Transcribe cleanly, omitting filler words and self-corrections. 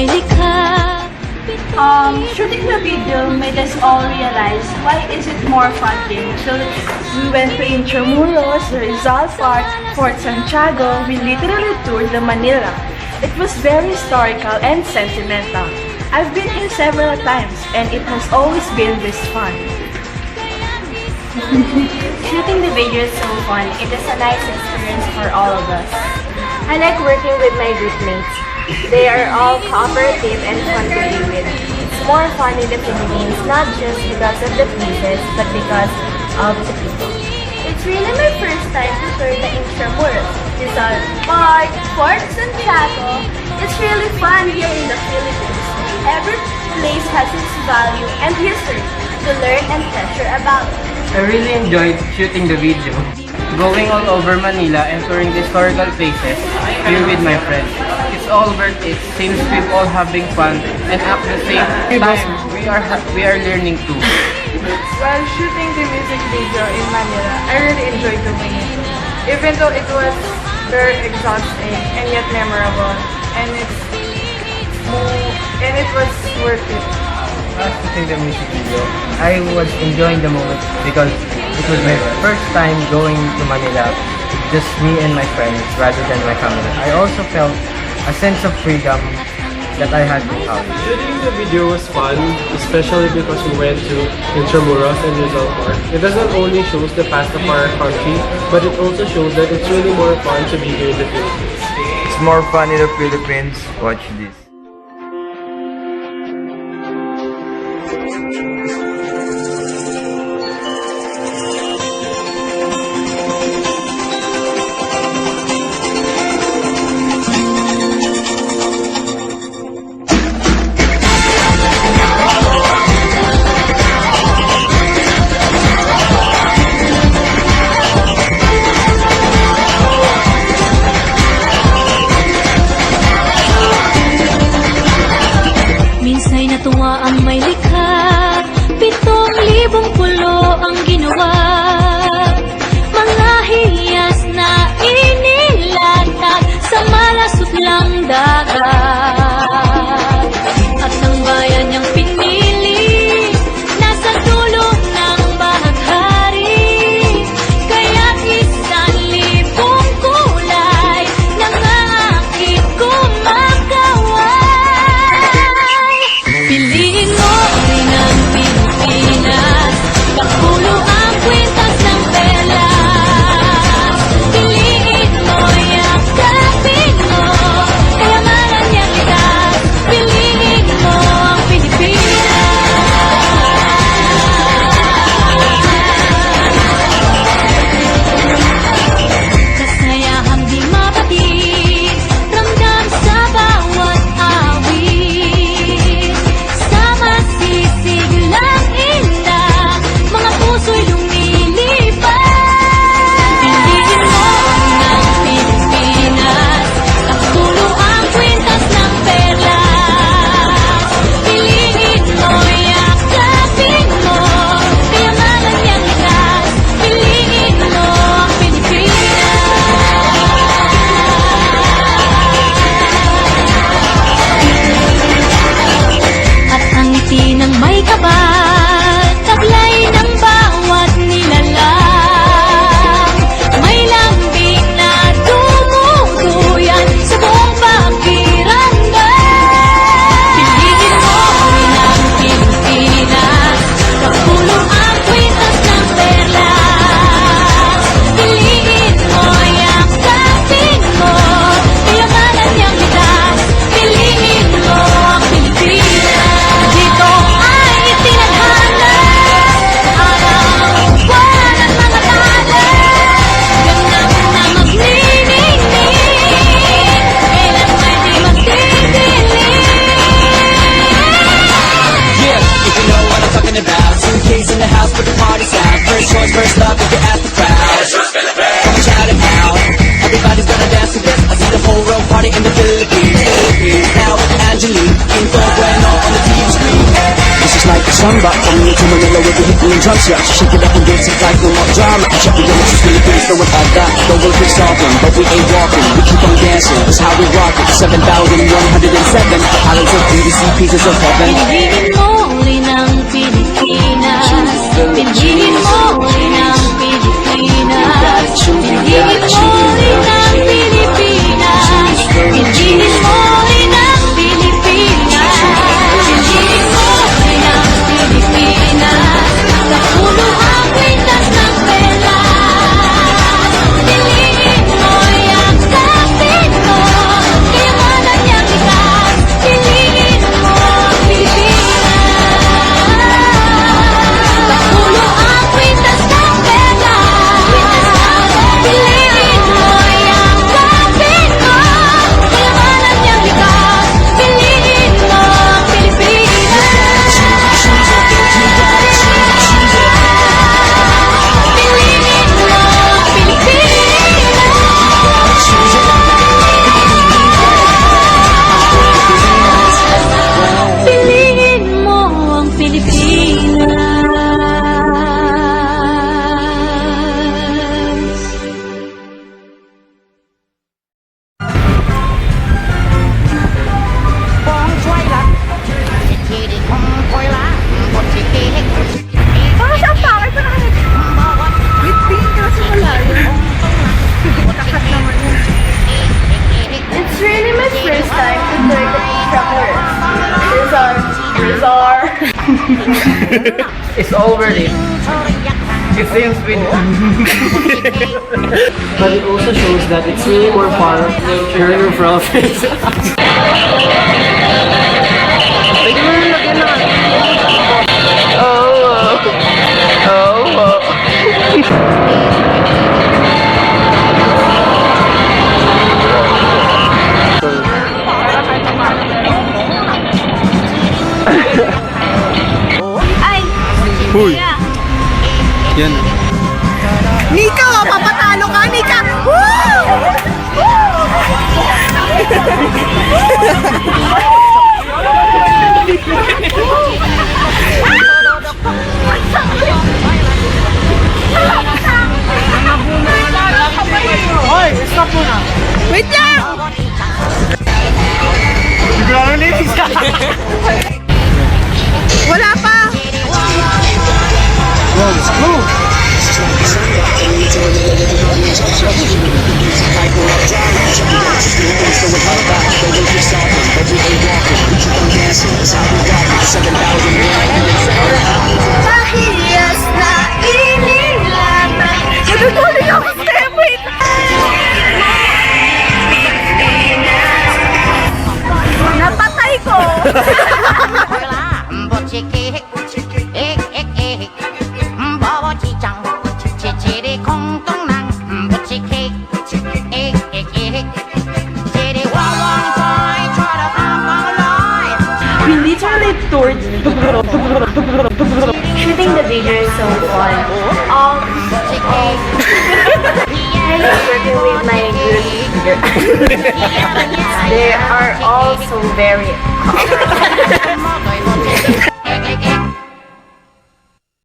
may likha. Shooting the video made us all realize why is it more fun in the Philippines. We went to Intramuros, Rizal Park, Fort Santiago. We literally toured the Manila. It was very historical and sentimental. I've been here several times and it has always been this fun. Shooting the video is so fun. It is a nice experience for all of us. I like working with my group mates. They are all cooperative and fun to be with. It's more fun in the Philippines, not just because of the places, but because of the people. It's really my first time to tour the Intramuros, Rizal Park, Fort Santiago. It's really fun here in the Philippines. Every place has its value and history to learn and treasure about. I really enjoyed shooting the video, going all over Manila and touring the historical places here with my friends. It's all worth it since we're all having fun and at the same time we are learning too. While shooting the music video in Manila, I really enjoyed doing it. Even though it was very exhausting and yet memorable, and it was worth it. While shooting the music video, I was enjoying the moment because it was my first time going to Manila, just me and my friends rather than my family. I also felt a sense of freedom that I had in college. Shooting the video was fun, especially because we went to Intramuros and Rizal Park. It doesn't only shows the past of our country, but it also shows that it's really more fun to be here in the Philippines. It's more fun in the Philippines. Watch this. Minsa'y natuwa ang may likha, 7,000 pulo ang ginawa. Mga hiyas na inilatag sa malasot lang dagat. At ang bayan niyang pinili, nasa dulo ng bahaghari. Kaya't 1,000 kulay nangangakit kumakaway. Piliin mo rin ang Pilipinas, kapulo ang kwintas ng perlas. Piliin mo, yakapin mo, kayamanan niyang likas. Piliin mo ang Pilipinas. Kasayahang di mapatid, ramdam sa bawat awit. Sama sisiglang indah, mga puso'y lumilipad. Piliin mo ang Pilipinas, kapulo ang kwintas ng perlas. Piliin mo, yakapin mo, kayamanan niyang likas. Piliin mo ang Pilipinas. At ang ngiti ng may kabal, taglay ng bawat nilalang. May lambing na tumutuyan sa buong pakiramdam. Piliin mo rin ang Pilipinas, kapulo ang kwintas ng perlas. Piliin mo, yakapin mo, kayamanan niyang likas. Piliin mo ang Pilipinas. Dito ay itinadhana araw, buwan at mga tala. Ganap na magniningning, kailan may di magdidilim. Yeah, if you know what I'm talking about. 2K's in the house, put the party's out. First choice, first love, if you ask the crowd. Come and shout it out. Everybody's gonna dance to this. I see the whole world party in the Philippines. Now with Angelique, Quinto Bueno on the TV screen. This is like a samba, coming into Manila with the hit and drums. Yeah, shake it up and dance it like no more drama. And check it out, it's Philippines, throw it like that. The world is talking, but we ain't walking. We keep on dancing, that's how we rock it. 7,107 islands of beauty, see pieces of heaven. Piliin mo rin ang Pilipinas. Piliin mo rin ang Pilipinas. Piliin mo rin ang Pilipinas. Piliin mo rin ang Pilipinas. Piliin mo rin ang Pilipinas. Sa puno ang kwintas ng pelas. Piliin mo yung kapit mo. Kayamanan niyang likas. Piliin mo ang Pilipinas. Sa puno ang kwintas ng pelas. Piliin mo yung kapit mo. Kayamanan niyang likas. Piliin mo ang Pilipinas. Piliin mo ang Pilipinas. Bakit siya ang pangit pa naman? With pink kasi malayo. Takat naman yun. It's really my first time to learn the instructors. Rizar. It's all worth it. It seems with But it also shows that it's really more fun learning your province. Nika, papatalo ka, Nika! Woo! Hoy, stop muna! Wait lang! Wala pa! Pahiyas na inilatan. Natutuloy ako sa wait! Napatay ko! We literally toured. Shooting the video is so fun. I like working with my group. They are all so very cooperative.